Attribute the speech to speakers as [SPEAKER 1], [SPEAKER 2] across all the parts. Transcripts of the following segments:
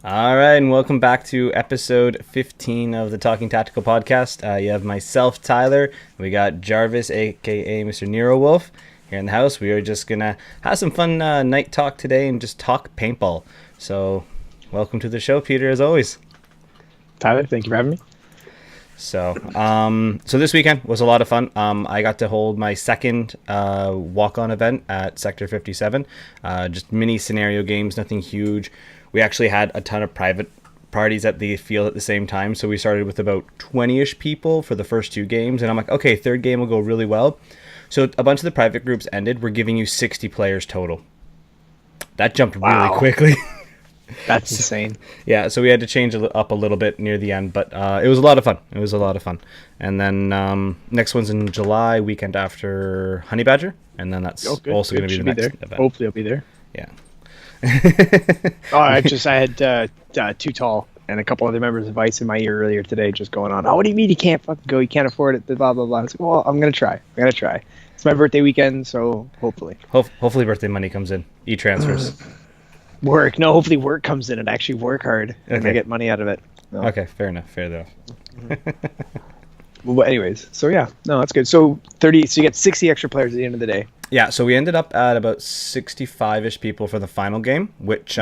[SPEAKER 1] All right, and welcome back to episode 15 of the Talking Tactical podcast. You have myself, Tyler. We got Jarvis, aka Mr. Nero Wolf, here in the house. We are just gonna have some fun night talk today and just talk paintball. So, welcome to the show, Peter, as always.
[SPEAKER 2] Tyler, thank you for having me.
[SPEAKER 1] So this weekend was a lot of fun. I got to hold my second walk-on event at Sector 57. Just mini scenario games, nothing huge. We actually had a ton of private parties at the field at the same time. So we started with about 20-ish people for the first two games. And I'm like, okay, third game will go really well. So a bunch of the private groups ended. We're giving you 60 players total. That jumped really quickly.
[SPEAKER 2] That's insane.
[SPEAKER 1] Yeah, so we had to change it up a little bit near the end, but it was a lot of fun. And then next one's in July, weekend after Honey Badger, and then that's also going to be the next event.
[SPEAKER 2] Hopefully I'll be there.
[SPEAKER 1] Yeah.
[SPEAKER 2] I had Too Tall and a couple other members of ICE in my ear earlier today just going on, what do you mean you can't fucking go? You can't afford it, blah, blah, blah. I was like, well, I'm going to try. It's my birthday weekend, so hopefully.
[SPEAKER 1] Hopefully birthday money comes in. E-transfers.
[SPEAKER 2] Hopefully work comes in and actually work hard and I get money out of it. No.
[SPEAKER 1] Okay, fair enough.
[SPEAKER 2] Well, anyways, so yeah, no, that's good. So so you get 60 extra players at the end of the day.
[SPEAKER 1] Yeah, so we ended up at about 65-ish people for the final game, which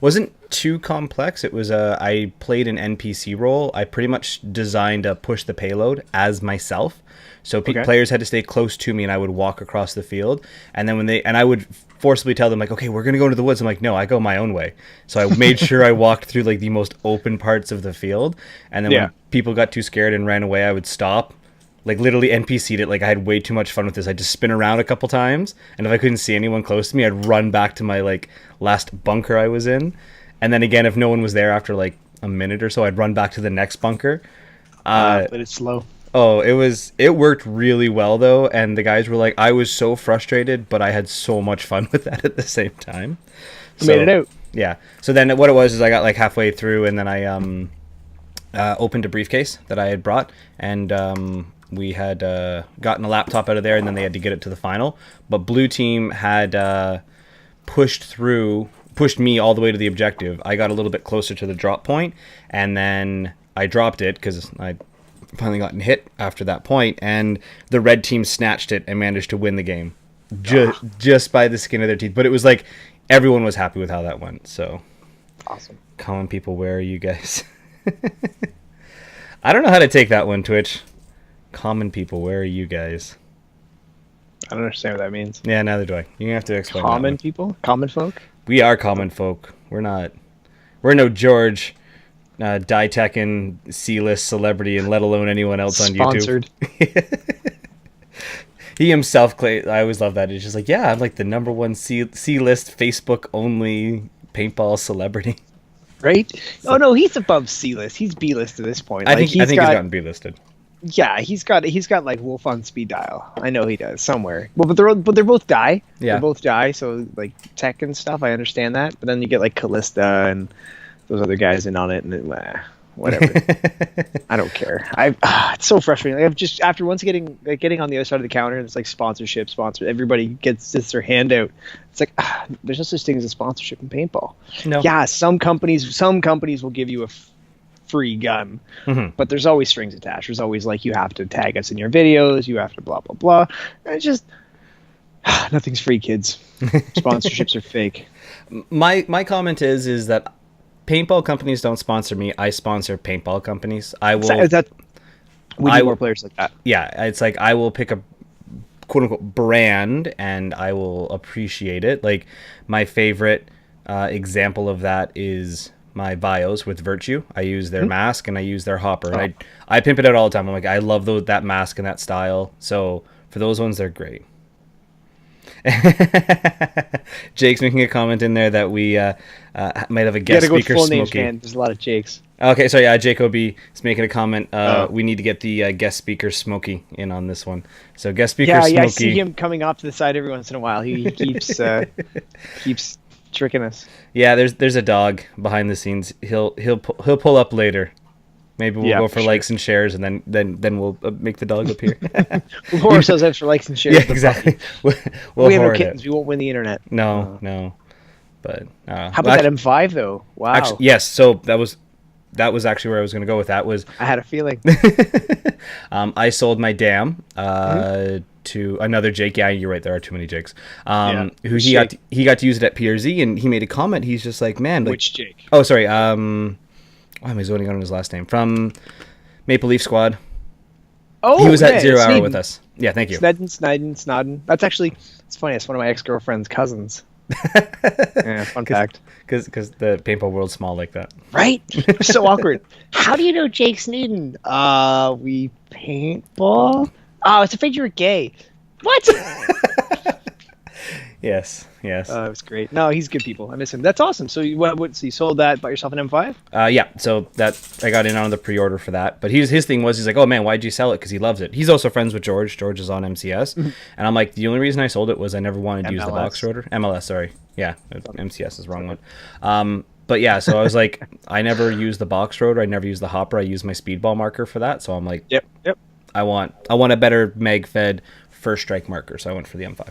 [SPEAKER 1] wasn't too complex. It was I played an NPC role. I pretty much designed a push the payload as myself. So players had to stay close to me, and I would walk across the field. And then I would forcibly tell them, like, okay, we're going to go into the woods. I'm like, no, I go my own way. So I made sure I walked through like the most open parts of the field. And then when people got too scared and ran away, I would stop. Like, literally NPC'd it. Like, I had way too much fun with this. I'd just spin around a couple times. And if I couldn't see anyone close to me, I'd run back to my, like, last bunker I was in. And then again, if no one was there after, like, a minute or so, I'd run back to the next bunker.
[SPEAKER 2] But it's slow.
[SPEAKER 1] Oh, it worked really well, though. And the guys were like, I was so frustrated, but I had so much fun with that at the same time.
[SPEAKER 2] So, made it out.
[SPEAKER 1] Yeah. So then what it was is I got, like, halfway through, and then I opened a briefcase that I had brought. And we had gotten a laptop out of there, and then they had to get it to the final. But Blue Team had pushed me all the way to the objective. I got a little bit closer to the drop point, and then I dropped it because I finally gotten hit after that point, and the red team snatched it and managed to win the game just by the skin of their teeth. But it was like everyone was happy with how that went. So
[SPEAKER 2] awesome.
[SPEAKER 1] Common people, where are you guys? I don't know how to take that one, Twitch. Common people, where are you guys?
[SPEAKER 2] I don't understand what that means.
[SPEAKER 1] Yeah, neither do I. You're gonna have to explain.
[SPEAKER 2] Common people? Common folk?
[SPEAKER 1] We are common folk. We're no George, Ditechin, C-list celebrity, and let alone anyone else on
[SPEAKER 2] Sponsored.
[SPEAKER 1] YouTube. He himself, I always love that. He's just like, yeah, I'm like the number one C-list, Facebook only paintball celebrity.
[SPEAKER 2] Right? So, oh no, he's above C-list. He's B-list at this point.
[SPEAKER 1] I think he's gotten B-listed.
[SPEAKER 2] Yeah, he's got like Wolf on speed dial. I know he does somewhere. Well, but they're both die. Yeah, they're both die. So like tech and stuff, I understand that. But then you get like Callista and those other guys in on it, and whatever. I don't care. It's so frustrating. Like, I've just after once getting on the other side of the counter, and it's like sponsorship. Everybody gets their hand out. It's like there's no such thing as a sponsorship in paintball. No. Yeah, some companies will give you a free gun, but there's always strings attached. There's always like, you have to tag us in your videos, you have to blah blah blah, and it's just nothing's free, kids. Sponsorships are fake.
[SPEAKER 1] My comment is that paintball companies don't sponsor me. I sponsor paintball companies. We need more players like that. Yeah, it's like I will pick a quote unquote brand and I will appreciate it. Like my favorite example of that is my bios with Virtue. I use their mask and I use their hopper. And I pimp it out all the time. I'm like, I love that mask and that style. So for those ones, they're great. Jake's making a comment in there that we might have a guest speaker, Smokey.
[SPEAKER 2] There's a lot of Jakes.
[SPEAKER 1] Okay, so yeah, Jake OB is making a comment. We need to get the guest speaker Smokey in on this one. So guest speaker Smokey.
[SPEAKER 2] Yeah, I see him coming off to the side every once in a while. He keeps keeps tricking us.
[SPEAKER 1] Yeah, there's a dog behind the scenes. He'll pull up later. Maybe we'll go for likes and shares, and then we'll make the dog appear.
[SPEAKER 2] We'll pour ourselves out for likes and shares.
[SPEAKER 1] Yeah, exactly.
[SPEAKER 2] We have no kittens. We won't win the internet.
[SPEAKER 1] No. But
[SPEAKER 2] how about that M5 though? Wow.
[SPEAKER 1] Actually, yes. So that was actually where I was going to go with that. Was
[SPEAKER 2] I had a feeling.
[SPEAKER 1] I sold my dam to another Jake. Yeah, you're right. There are too many Jakes. Who he got to use it at Piercy, and he made a comment. He's just like, man, like,
[SPEAKER 2] which Jake?
[SPEAKER 1] Oh, sorry. Why am I zoning on his last name? From Maple Leaf Squad.
[SPEAKER 2] Oh,
[SPEAKER 1] he was at 0 hour with us. Yeah, thank you.
[SPEAKER 2] Snodden. That's actually, it's funny. It's one of my ex-girlfriend's cousins. Yeah, fun fact.
[SPEAKER 1] Because the paintball world's small like that.
[SPEAKER 2] Right? So awkward. How do you know Jake Sneeden? We paintball? Oh, I was afraid you were gay. What?
[SPEAKER 1] Yes.
[SPEAKER 2] It was great. No, he's good people. I miss him. That's awesome. So so you sold that, bought yourself an M5?
[SPEAKER 1] Yeah. So that I got in on the pre-order for that. But his thing was, he's like, oh man, why'd you sell it? Because he loves it. He's also friends with George. George is on MCS. And I'm like, the only reason I sold it was I never wanted to use the box rotor. MLS, sorry. Yeah, MCS is the wrong one. But yeah, so I was like, I never use the box rotor. I never use the hopper. I use my speedball marker for that. So I'm like,
[SPEAKER 2] yep.
[SPEAKER 1] I want a better mag-fed first strike marker. So I went for the M5.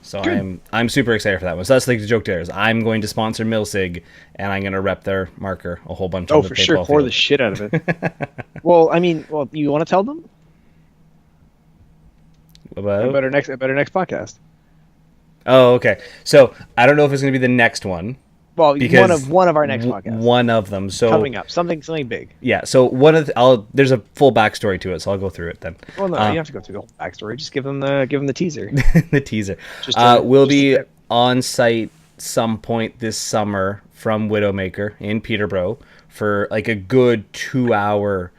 [SPEAKER 1] So good. I'm super excited for that one. So that's like the joke there is I'm going to sponsor Milsig, and I'm going to rep their marker a whole bunch.
[SPEAKER 2] Oh, for sure, pour the shit out of it. Well, you want to tell them about our next podcast?
[SPEAKER 1] Oh, okay. So I don't know if it's going to be the next one.
[SPEAKER 2] Well, one of our next podcasts.
[SPEAKER 1] One of them. So
[SPEAKER 2] coming up, something big.
[SPEAKER 1] Yeah. So there's a full backstory to it, so I'll go through it then.
[SPEAKER 2] Well, no, you don't have to go through the whole backstory. Just give them the teaser.
[SPEAKER 1] The teaser. We'll be on site some point this summer from Widowmaker in Peterborough for like a good 2-hour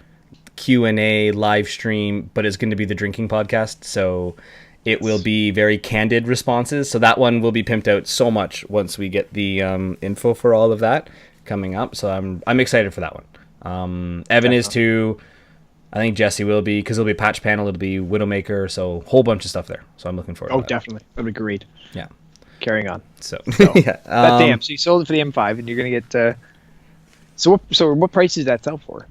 [SPEAKER 1] Q&A live stream, but it's going to be the drinking podcast, so it will be very candid responses. So that one will be pimped out so much once we get the info for all of that coming up. So I'm excited for that one. Evan is too. I think Jesse will be, because it'll be a patch panel. It'll be Widowmaker. So a whole bunch of stuff there. So I'm looking forward to that.
[SPEAKER 2] Oh, definitely. That'll be great.
[SPEAKER 1] Yeah.
[SPEAKER 2] Carrying on.
[SPEAKER 1] So
[SPEAKER 2] yeah. That damn. So you sold it for the M5, and you're going to get... So what price does that sell for?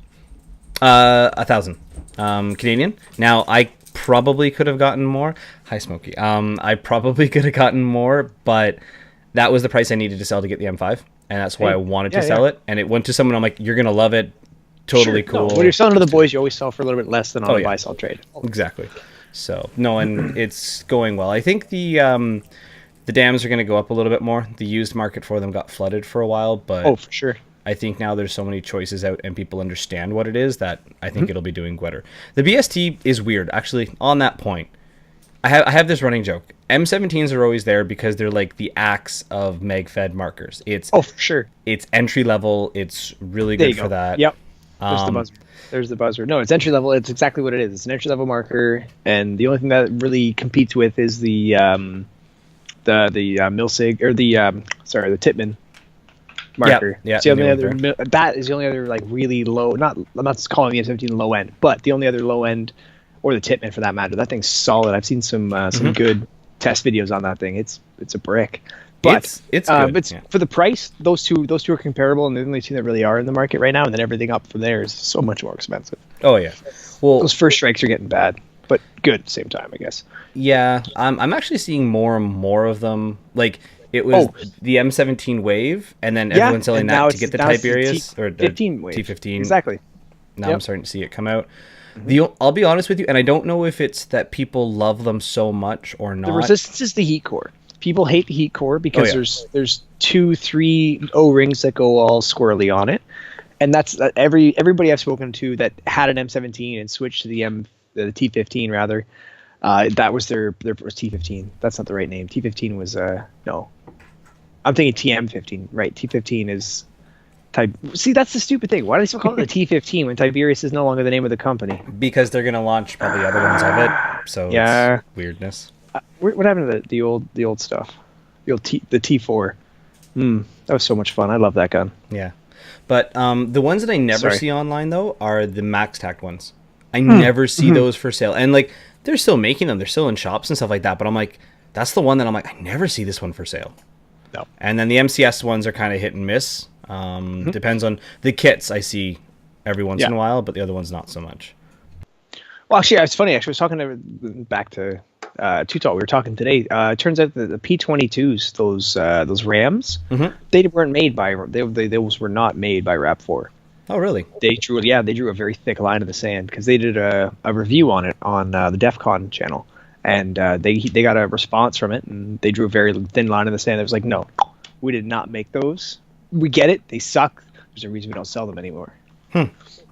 [SPEAKER 1] 1,000 Canadian. Now, I probably could have gotten more. Hi, Smokey. I probably could have gotten more, but that was the price I needed to sell to get the M5, and that's why I wanted to sell it. And it went to someone. I'm like, you're gonna love it. Totally cool.
[SPEAKER 2] No, when you're selling to the boys, you always sell for a little bit less than on a buy sell trade.
[SPEAKER 1] Exactly. So no, and it's going well. I think the dams are going to go up a little bit more. The used market for them got flooded for a while, but
[SPEAKER 2] for sure.
[SPEAKER 1] I think now there's so many choices out and people understand what it is that I think it'll be doing better. The BST is weird. Actually, on that point, I have this running joke. M17s are always there because they're like the axe of mag-fed markers. It's
[SPEAKER 2] for sure.
[SPEAKER 1] It's entry level. It's really good for that.
[SPEAKER 2] Yep. There's the buzzer. No, it's entry level. It's exactly what it is. It's an entry level marker, and the only thing that really competes with is the Milsig or the Titman marker.
[SPEAKER 1] Yeah.
[SPEAKER 2] That is the only other like really low. I'm not just calling the M17 low end, but the only other low end, or the Titman for that matter. That thing's solid. I've seen some good test videos on that thing. It's a brick. But
[SPEAKER 1] it's good.
[SPEAKER 2] For the price, those two are comparable, and the only two that really are in the market right now. And then everything up from there is so much more expensive.
[SPEAKER 1] Oh yeah, well
[SPEAKER 2] those first strikes are getting bad, but good at the same time, I guess.
[SPEAKER 1] Yeah, I'm actually seeing more and more of them. Like it was the M17 wave, and then everyone's selling that to get the Tiberius or the T15.
[SPEAKER 2] Exactly.
[SPEAKER 1] Now I'm starting to see it come out. I'll be honest with you, and I don't know if it's that people love them so much or not.
[SPEAKER 2] The resistance is the heat core. People hate the heat core because there's 2-3 O-rings that go all squirrely on it, and that's everybody I've spoken to that had an M17 and switched to the T15 rather. That was their first T15. That's not the right name. T15 was no. I'm thinking TM15. Right, T15 is. See, that's the stupid thing. Why do they still call it the T15 when Tiberius is no longer the name of the company?
[SPEAKER 1] Because they're gonna launch probably other ones of it. So it's weirdness.
[SPEAKER 2] What happened to the old stuff? The T4. That was so much fun. I love that gun.
[SPEAKER 1] Yeah, but the ones that I never see online though are the Macstack ones. I never see those for sale, and like they're still making them. They're still in shops and stuff like that. But I'm like, that's the one that I'm like, I never see this one for sale.
[SPEAKER 2] No.
[SPEAKER 1] And then the MCS ones are kind of hit and miss. Depends on the kits. I see every once in a while, but the other ones not so much.
[SPEAKER 2] Well, actually, it's funny. Actually, I was talking to back to Tutal, we were talking today. It turns out that the P-22s, those Rams, they weren't made by those were not made by RAP4.
[SPEAKER 1] Oh, really?
[SPEAKER 2] They drew a very thick line in the sand because they did a review on it on the DEF CON channel, and they got a response from it, and they drew a very thin line in the sand. It was like, no, we did not make those. We get it. They suck. There's a reason we don't sell them anymore. So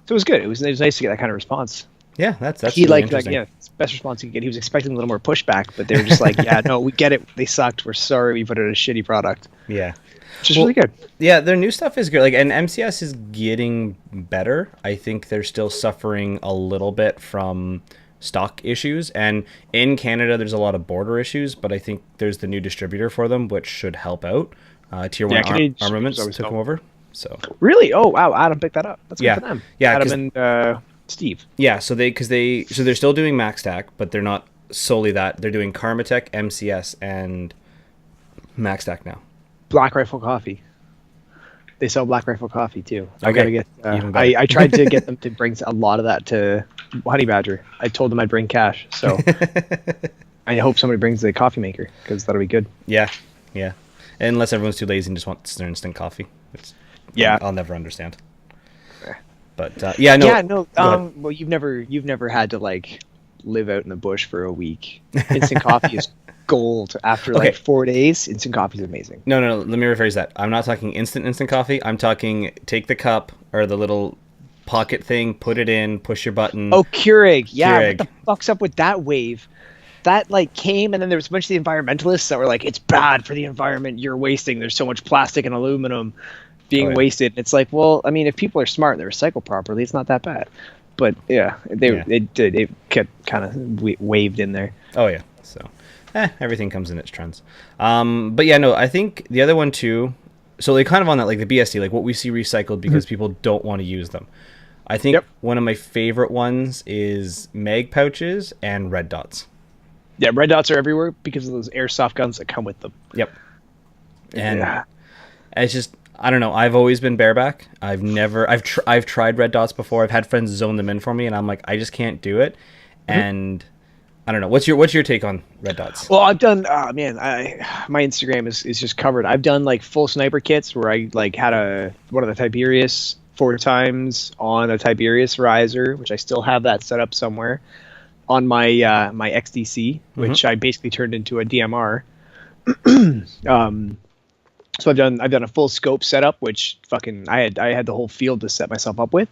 [SPEAKER 2] it was good. It was nice to get that kind of response.
[SPEAKER 1] Yeah, that's
[SPEAKER 2] he
[SPEAKER 1] really
[SPEAKER 2] yeah, best response he could get. He was expecting a little more pushback, but they were just like, yeah, no, we get it. They sucked. We're sorry. We put out a shitty product.
[SPEAKER 1] Yeah.
[SPEAKER 2] Which is really good.
[SPEAKER 1] Yeah, their new stuff is good. Like, and MCS is getting better. I think they're still suffering a little bit from stock issues, and in Canada there's a lot of border issues, but I think there's the new distributor for them, which should help out. Tier 1 Armaments took them over. So
[SPEAKER 2] really, oh wow, Adam picked that up. That's good for them.
[SPEAKER 1] Yeah,
[SPEAKER 2] Adam and Steve.
[SPEAKER 1] Yeah, so they're still doing Macstack, but they're not solely that. They're doing Karmatech, MCS, and Macstack now.
[SPEAKER 2] Black Rifle Coffee. They sell Black Rifle Coffee too.
[SPEAKER 1] Okay.
[SPEAKER 2] I gotta get. I tried to get them to bring a lot of that to Honey Badger. I told them I'd bring cash, so I hope somebody brings the coffee maker because that'll be good.
[SPEAKER 1] Yeah. Unless everyone's too lazy and just wants their instant coffee. I'll never understand. But well, you've never had to like live out in the bush for a week. Instant coffee is gold after like 4 days. Instant coffee is amazing. No, let me rephrase that. I'm not talking instant coffee. I'm talking take the cup or the little pocket thing, put it in, push your button.
[SPEAKER 2] Oh, Keurig. Yeah, Keurig. What the fuck's up with that wave? That like came, and then there was a bunch of the environmentalists that were like, it's bad for the environment, you're wasting, there's so much plastic and aluminum being wasted. It's like, well, I mean, if people are smart and they recycle properly, it's not that bad. But yeah, it kept kind of waved in there.
[SPEAKER 1] Oh yeah, so everything comes in its trends. But yeah, no, I think the other one too, so like kind of on that, like the BSD, like what we see recycled because people don't want to use them. I think one of my favorite ones is mag pouches and red dots.
[SPEAKER 2] Yeah, red dots are everywhere because of those airsoft guns that come with them.
[SPEAKER 1] Yep. And it's just, I don't know. I've always been bareback. I've tried red dots before. I've had friends zone them in for me, and I'm like, I just can't do it. And I don't know. What's your take on red dots?
[SPEAKER 2] Well, I've done. My Instagram is just covered. I've done like full sniper kits where I like had one of the Tiberius 4 times on a Tiberius riser, which I still have that set up somewhere on my my XDC, which I basically turned into a DMR. So I've done a full scope setup, which fucking I had the whole field to set myself up with,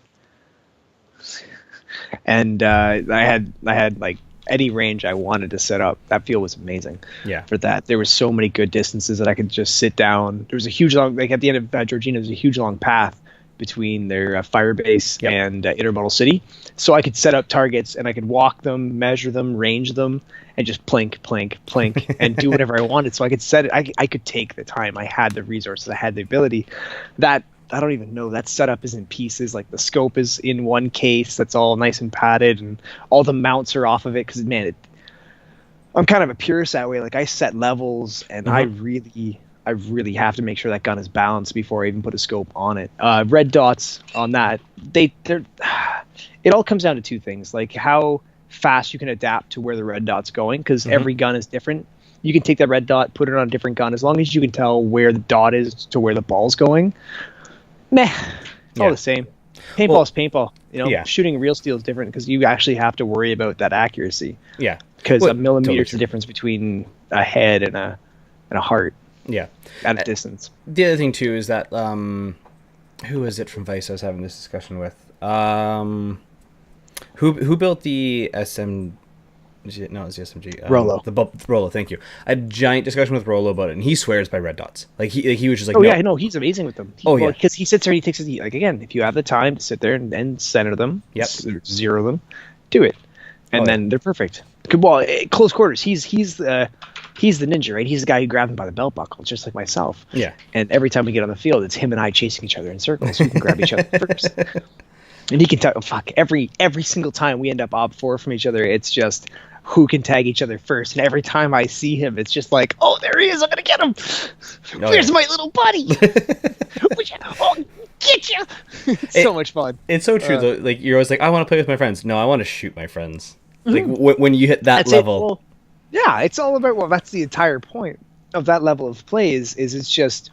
[SPEAKER 2] and I had like any range I wanted to set up. That field was amazing.
[SPEAKER 1] Yeah. For
[SPEAKER 2] that, there were so many good distances that I could just sit down. There was a huge long, like at the end of Georgina, there's a huge long path between their fire base and Intermodal City, so I could set up targets and I could walk them, measure them, range them, and just plink, and do whatever I wanted. So I could set it. I could take the time. I had the resources. I had the ability. That I don't even know. That setup is in pieces. Like the scope is in one case that's all nice and padded, and all the mounts are off of it. Because man, I'm kind of a purist that way. Like I set levels, and I really have to make sure that gun is balanced before I even put a scope on it. Red dots on that, they're it all comes down to 2 things, like how fast you can adapt to where the red dot's going, because every gun is different. You can take that red dot, put it on a different gun, as long as you can tell where the dot is to where the ball's going. It's all the same. Paintball's paintball. Shooting real steel is different because you actually have to worry about that accuracy.
[SPEAKER 1] Yeah,
[SPEAKER 2] because a millimeter is the difference between a head and a heart.
[SPEAKER 1] Yeah,
[SPEAKER 2] at a distance.
[SPEAKER 1] The other thing too is that who is it from Vice I was having this discussion with? Who built the SMG? No, it's the SMG.
[SPEAKER 2] Rollo.
[SPEAKER 1] Rollo. Thank you. I had a giant discussion with Rollo about it, and he swears by red dots. Like he was just like,
[SPEAKER 2] oh yeah, I know, he's amazing with them.
[SPEAKER 1] Yeah,
[SPEAKER 2] because he sits there and he takes his, like, again, if you have the time to sit there and center them, zero them, do it, and then they're perfect. Well, close quarters, he's the ninja, right? He's the guy who grabbed him by the belt buckle, just like myself.
[SPEAKER 1] Yeah.
[SPEAKER 2] And every time we get on the field, it's him and I chasing each other in circles. We can grab each other first. And he can tell, every single time we end up OB4 from each other, it's just who can tag each other first. And every time I see him, it's just like, oh, there he is. I'm going to get him. Where's my little buddy? Oh, get you. It's so much fun.
[SPEAKER 1] It's so true, though. Like, you're always like, I want to play with my friends. No, I want to shoot my friends. Like, when you hit that level.
[SPEAKER 2] Yeah, it's all about, well, that's the entire point of that level of play is it's just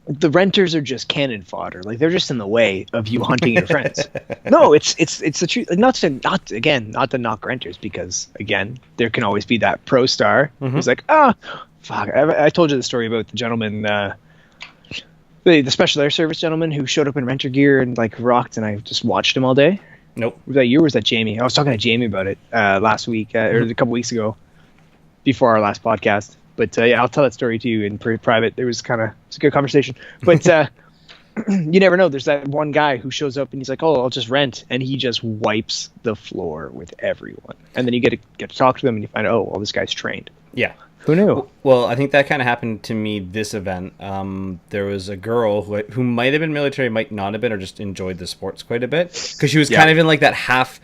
[SPEAKER 2] the renters are just cannon fodder. Like, they're just in the way of you hunting your friends. No, it's the truth. Not to knock renters, because again, there can always be that pro star who's like, fuck. I told you the story about the gentleman, the special air service gentleman who showed up in renter gear and like rocked, and I just watched him all day.
[SPEAKER 1] Nope.
[SPEAKER 2] Was that you or was that Jamie? I was talking to Jamie about it last week or a couple weeks ago, before our last podcast. But yeah, I'll tell that story to you in private. It's a good conversation. But you never know. There's that one guy who shows up and he's like, "Oh, I'll just rent," and he just wipes the floor with everyone. And then you get to talk to them and you find, oh, well, this guy's trained.
[SPEAKER 1] Yeah.
[SPEAKER 2] Who knew?
[SPEAKER 1] Well, I think that kind of happened to me this event. There was a girl who might have been military, might not have been, or just enjoyed the sports quite a bit, because she was kind of in like that half.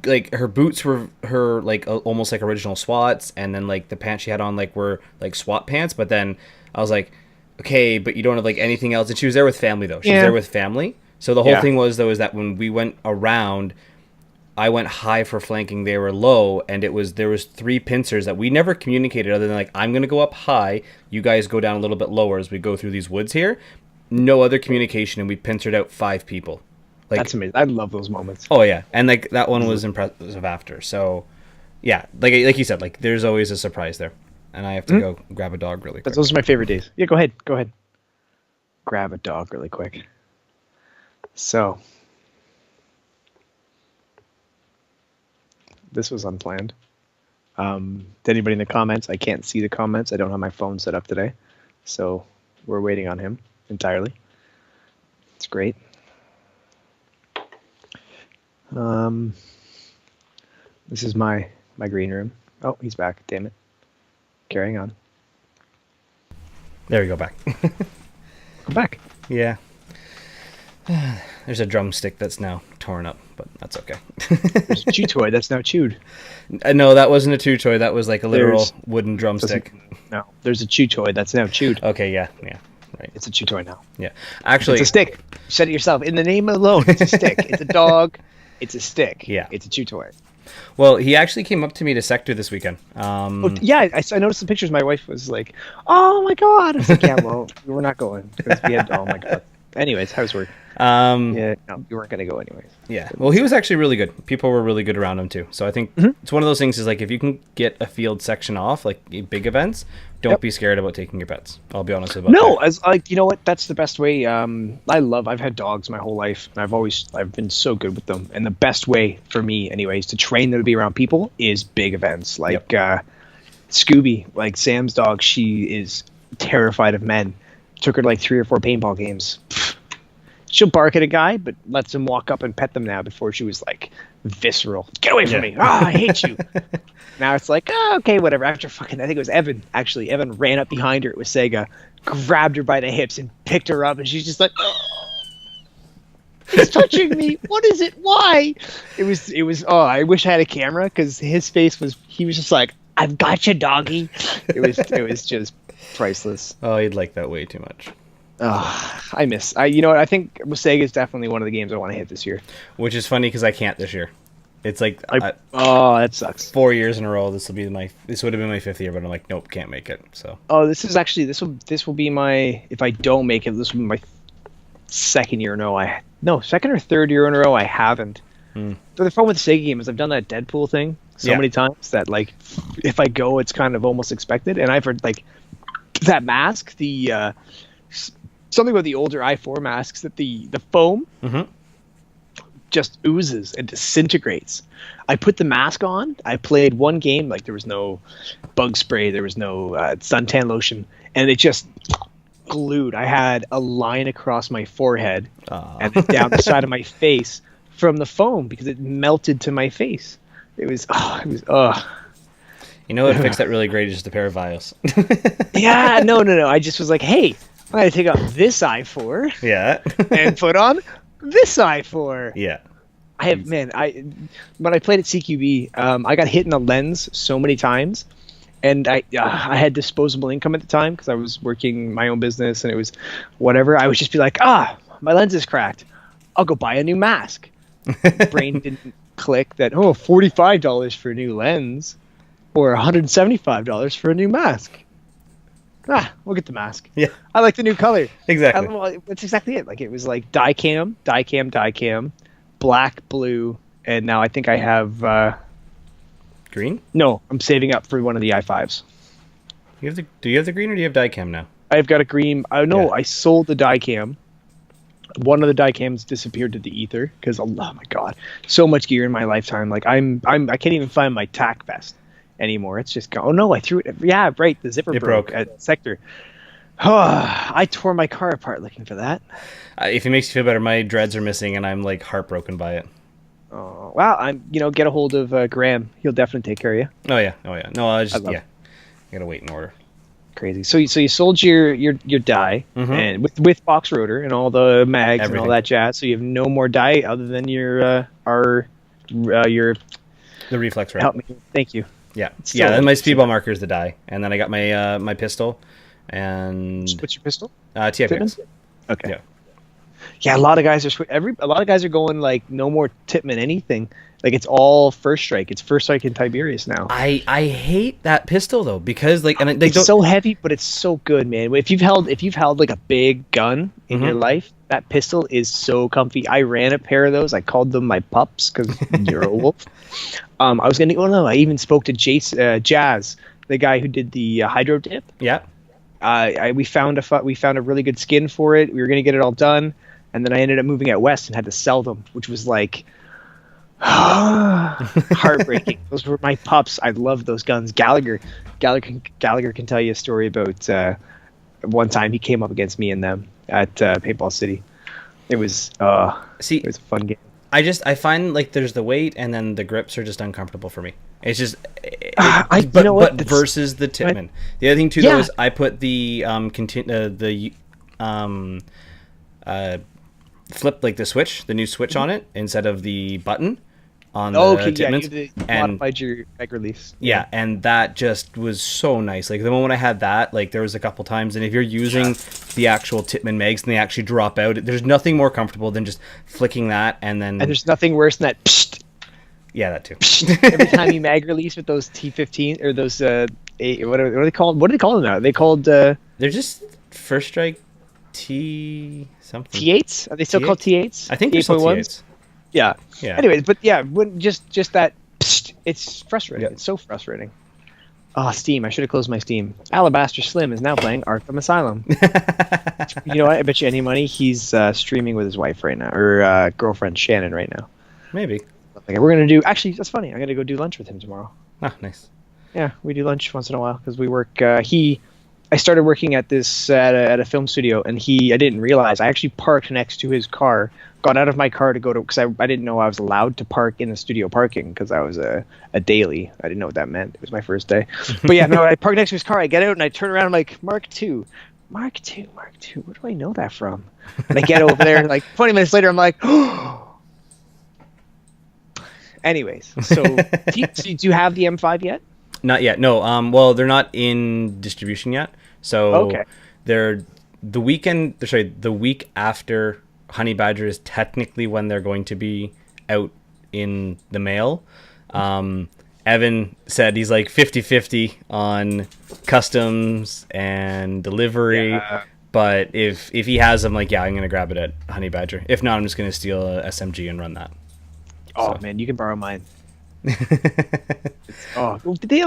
[SPEAKER 1] Like, her boots were her like almost like original SWATs, and then like the pants she had on like were like SWAT pants. But then I was like, okay, but you don't have like anything else. And she was there with family though. She was there with family. So the whole thing was though is that when we went around, I went high for flanking. They were low, and there was 3 pincers that we never communicated other than like, I'm gonna go up high, you guys go down a little bit lower as we go through these woods here. No other communication, and we pincered out 5 people. Like,
[SPEAKER 2] that's amazing. I love those moments.
[SPEAKER 1] Oh yeah, and like that one was impressive after. So yeah, like you said, like there's always a surprise there, and I have to go grab a dog really quick.
[SPEAKER 2] Those are my favorite days. Yeah, go ahead. Grab a dog really quick. So this was unplanned. To anybody in the comments, I can't see the comments. I don't have my phone set up today, so we're waiting on him entirely. It's great. This is my green room. Oh, he's back. Damn it. Carrying on.
[SPEAKER 1] There we go, back.
[SPEAKER 2] I'm back.
[SPEAKER 1] Yeah. There's a drumstick that's now torn up, but that's okay.
[SPEAKER 2] There's a chew toy that's now chewed.
[SPEAKER 1] No, that wasn't a chew toy. That was like a literal wooden drumstick.
[SPEAKER 2] No, there's a chew toy that's now chewed.
[SPEAKER 1] Okay, yeah. Right.
[SPEAKER 2] It's a chew toy now.
[SPEAKER 1] Yeah. Actually,
[SPEAKER 2] it's a stick. You said it yourself. In the name alone, it's a stick. It's a dog. It's a stick.
[SPEAKER 1] Yeah.
[SPEAKER 2] It's a chew toy.
[SPEAKER 1] Well, he actually came up to me to Sector this weekend.
[SPEAKER 2] I noticed the pictures. My wife was like, "Oh my god!" I was like, "Yeah, well, we're not going because we had." Oh my god. Anyways, how's work? Yeah, no, you weren't gonna go anyways.
[SPEAKER 1] Yeah. Well, he was actually really good. People were really good around him too. So I think it's one of those things. Is like if you can get a field section off, like big events, don't be scared about taking your pets. I'll be honest about that.
[SPEAKER 2] No, as like, you know what? That's the best way. I've had dogs my whole life, and I've been so good with them. And the best way for me, anyways, to train them to be around people is big events. Like Scooby, like Sam's dog, she is terrified of men. Took her to like 3 or 4 paintball games. She'll bark at a guy, but lets him walk up and pet them now. Before she was like visceral. Get away from me! I hate you. Now it's like, okay, whatever. After I think it was Evan. Actually, Evan ran up behind her. It was Sega, grabbed her by the hips and picked her up, and she's just like, he's touching me. What is it? Why? It was. Oh, I wish I had a camera because his face was. He was just like, I've got you, doggy. It was just priceless.
[SPEAKER 1] Oh, you'd like that way too much.
[SPEAKER 2] You know what? I think Sega is definitely one of the games I want to hit this year.
[SPEAKER 1] Which is funny because I can't this year. It's like
[SPEAKER 2] that sucks.
[SPEAKER 1] 4 years in a row. This would have been my 5th year, but I'm like, nope, can't make it. So.
[SPEAKER 2] Oh, this will be my. If I don't make it, this will be my second year in a row. Second or third year in a row I haven't. The problem with the Sega game is I've done that Deadpool thing so many times that like if I go, it's kind of almost expected. And I've heard like that mask, the something about the older i4 masks that the foam. Just oozes and disintegrates. I put the mask on. I played one game, like there was no bug spray, there was no suntan lotion, and it just glued. I had a line across my forehead and then down the side of my face from the foam because it melted to my face. It was.
[SPEAKER 1] You know what fixed that really great is just a pair of vials.
[SPEAKER 2] Yeah, no. I just was like, hey, I'm gonna take off this i4.
[SPEAKER 1] Yeah.
[SPEAKER 2] And put on this i4.
[SPEAKER 1] Yeah.
[SPEAKER 2] When I played at CQB, I got hit in the lens so many times, and I had disposable income at the time because I was working my own business and it was whatever. I would just be like, my lens is cracked. I'll go buy a new mask. Brain didn't click that, $45 for a new lens. or $175 for a new mask. We'll get the mask.
[SPEAKER 1] Yeah.
[SPEAKER 2] I like the new color.
[SPEAKER 1] Exactly.
[SPEAKER 2] That's exactly it. Like, it was like die cam, black, blue, and now I think I have
[SPEAKER 1] green?
[SPEAKER 2] No, I'm saving up for one of the i5s.
[SPEAKER 1] Do you have the green, or do you have die cam now?
[SPEAKER 2] I've got a green. I sold the die cam. One of the die cams disappeared to the ether because, oh my god, so much gear in my lifetime. Like, I can't even find my tack vest anymore. It's just gone. Oh no, I threw it. Yeah, right. The zipper broke at Sector. I tore my car apart looking for that.
[SPEAKER 1] If it makes you feel better, my dreads are missing, and I'm like heartbroken by it.
[SPEAKER 2] Oh wow! Get a hold of Graham. He'll definitely take care of you.
[SPEAKER 1] Oh yeah. No, I gotta wait in order.
[SPEAKER 2] Crazy. So you sold your die, and with box rotor and all the mags and all that jazz. So you have no more die other than your the
[SPEAKER 1] reflex wrap.
[SPEAKER 2] Help me. Thank you.
[SPEAKER 1] Yeah. Then my speedball marker is the die, and then I got my my pistol. And
[SPEAKER 2] what's your pistol?
[SPEAKER 1] TFX.
[SPEAKER 2] Okay. Yeah. A lot of guys are going like no more Tippmann anything. Like, it's all first strike. It's first strike in Tiberius now.
[SPEAKER 1] I hate that pistol though, because
[SPEAKER 2] it's so heavy, but it's so good, man. If you've held like a big gun in your life, that pistol is so comfy. I ran a pair of those. I called them my pups because you're a wolf. I even spoke to Jazz, the guy who did the hydro dip.
[SPEAKER 1] Yeah.
[SPEAKER 2] We found a really good skin for it. We were gonna get it all done, and then I ended up moving out west and had to sell them, which was like heartbreaking. Those were my pups. I love those guns. Gallagher can tell you a story about one time he came up against me and them at Paintball City. It was it was a fun game. I
[SPEAKER 1] find like there's the weight, and then the grips are just uncomfortable for me. It's just versus the Tippmann. The other thing too though is I put the flip, like the new switch on it instead of the button on the Tippmanns.
[SPEAKER 2] And modified your mag release.
[SPEAKER 1] Yeah, and that just was so nice. Like, the moment I had that, like, there was a couple times, and if you're using the actual Tippmann mags and they actually drop out, there's nothing more comfortable than just flicking that, and
[SPEAKER 2] there's nothing worse than that. Psst.
[SPEAKER 1] Yeah, that too.
[SPEAKER 2] Every time you mag release with those T15 or those what are they called? What do they call them now? They called
[SPEAKER 1] they're just first strike T something.
[SPEAKER 2] T8s? Are they still called T8s?
[SPEAKER 1] I think they're still T8s.
[SPEAKER 2] Yeah. Anyways, but yeah, when just that, it's frustrating. Yeah. It's so frustrating. Oh, Steam. I should have closed my Steam. Alabaster Slim is now playing Arkham Asylum. You know what? I bet you any money he's streaming with his wife right now, or girlfriend Shannon right now.
[SPEAKER 1] Maybe.
[SPEAKER 2] Okay, we're going to do... Actually, that's funny. I'm going to go do lunch with him tomorrow.
[SPEAKER 1] Ah, nice.
[SPEAKER 2] Yeah, we do lunch once in a while because we work... I started working at a film studio, and I didn't realize I actually parked next to his car, got out of my car to go to, because I didn't know I was allowed to park in the studio parking because I was a daily. I didn't know what that meant. It was my first day. But yeah, no, I parked next to his car. I get out and I turn around. I'm like, Mark II. Where do I know that from? And I get over there, like 20 minutes later, I'm like, oh. Anyways, so do you have the M5 yet?
[SPEAKER 1] Not yet. No. Well, they're not in distribution yet. So they're the week after Honey Badger is technically when they're going to be out in the mail. Evan said he's like 50-50 on customs and delivery. Yeah. But if he has them, like, I'm going to grab it at Honey Badger. If not, I'm just going to steal a SMG and run that.
[SPEAKER 2] Oh, man, you can borrow mine. Do they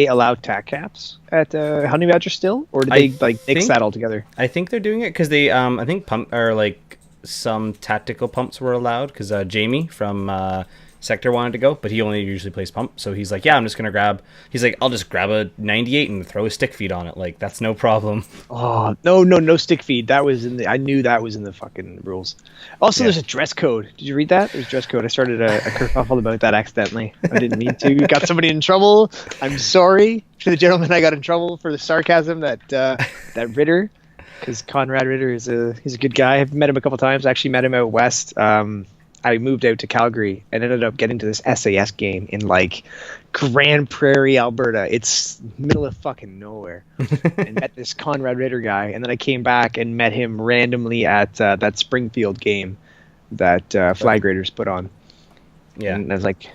[SPEAKER 2] allow tack caps at Honey Badger still, or do they nix that altogether?
[SPEAKER 1] I think they're doing it because they I think pump or like some tactical pumps were allowed because Jamie from Sector wanted to go, but he only usually plays pump, so he's like, I'll just grab a 98 and throw a stick feed on it. Like, that's no problem.
[SPEAKER 2] Oh, no stick feed. That was I knew that was in the fucking rules. Also, There's a dress code. Did you read that? There's a dress code. I started a kerfuffle about that accidentally. I didn't mean to. Got somebody in trouble. I'm sorry to the gentleman I got in trouble for the sarcasm that Ritter, because Conrad Ritter he's a good guy. I've met him a couple times. I actually met him out west. I moved out to Calgary and ended up getting to this SAS game in like Grand Prairie, Alberta. It's middle of fucking nowhere. And met this Conrad Ritter guy, and then I came back and met him randomly at that Springfield game that Flag Raiders put on. Yeah, and I was like,